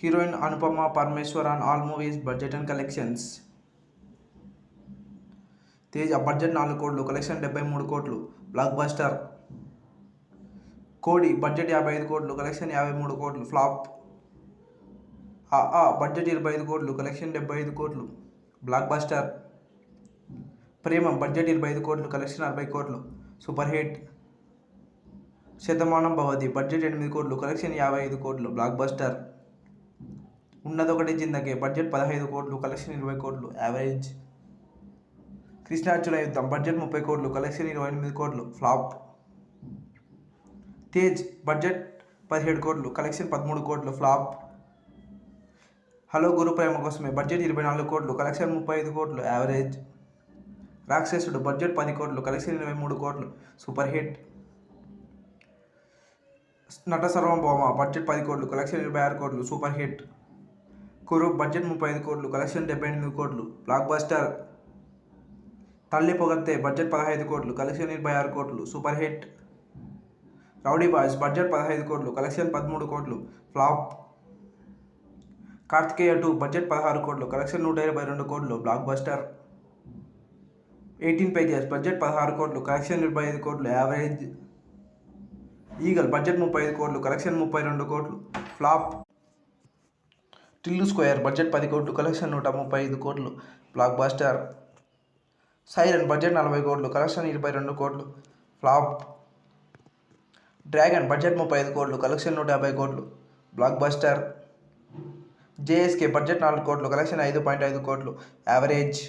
Heroine Anupama Parameshwar on all movies, budget and collections. Tej budget 4 కోట్లు, collection 73 కోట్లు, block buster. కోడి budget 55 కోట్లు, కలెక్షన్ 53 కోట్లు, ఫ్లాప్. బడ్జెట్ 25 కోట్లు, కలెక్షన్ 75 కోట్లు, బ్లాక్ బస్టర్. ప్రేమం బడ్జెట్ 25 కోట్లు, కలెక్షన్ 60 కోట్లు, super hit. Shatamanam Bhavati budget 8 కోట్లు, కలెక్షన్ 55 కోట్లు, బ్లాక్ బస్టర్. ఉన్నదొకటి జిందగీ బడ్జెట్ 15 కోట్లు, కలెక్షన్ 20 కోట్లు, యావరేజ్. కృష్ణార్జున యుద్ధం బడ్జెట్ 30 కోట్లు, కలెక్షన్ 28 కోట్లు, ఫ్లాప్. తేజ్ బడ్జెట్ 17 కోట్లు, కలెక్షన్ 13 కోట్లు, ఫ్లాప్. హలో గురు ప్రేమ కోసమే బడ్జెట్ 24 కోట్లు, కలెక్షన్ 35 కోట్లు, యావరేజ్. రాక్షసుడు బడ్జెట్ 10 కోట్లు, కలెక్షన్ 23 కోట్లు, సూపర్ హిట్. నట సర్వభౌమ బడ్జెట్ 10 కోట్లు, కలెక్షన్ 26 కోట్లు, సూపర్ హిట్. కురు బడ్జెట్ 35 కోట్లు, కలెక్షన్ 78 కోట్లు, బ్లాక్ బస్టర్. తల్లి పొగడ్తే బడ్జెట్ 15 కోట్లు, కలెక్షన్ 26 కోట్లు, super hit. Rowdy boys budget 15 కోట్లు, కలెక్షన్ 13 కోట్లు, ఫ్లాప్. కార్తికేయ 2 బడ్జెట్ 16 కోట్లు, కలెక్షన్ 122 కోట్లు, బ్లాక్ బస్టర్. 18 పేజెస్ బడ్జెట్ 16 కోట్లు, కలెక్షన్ 25 కోట్లు, యావరేజ్. ఈగల్ బడ్జెట్ 35 కోట్లు, కలెక్షన్ 32 కోట్లు, ఫ్లాప్. టిల్లు స్క్వేర్ బడ్జెట్ 10 కోట్లు, కలెక్షన్ 135 కోట్లు, బ్లాక్ బస్టర్. సైరన్ బడ్జెట్ 40 కోట్లు, కలెక్షన్ 22 కోట్లు, ఫ్లాప్. డ్రాగన్ బడ్జెట్ 35 కోట్లు, కలెక్షన్ 150 కోట్లు, బ్లాక్ బస్టర్. జేఎస్కే బడ్జెట్ 4 కోట్లు, కలెక్షన్ 5.5 కోట్లు, యావరేజ్.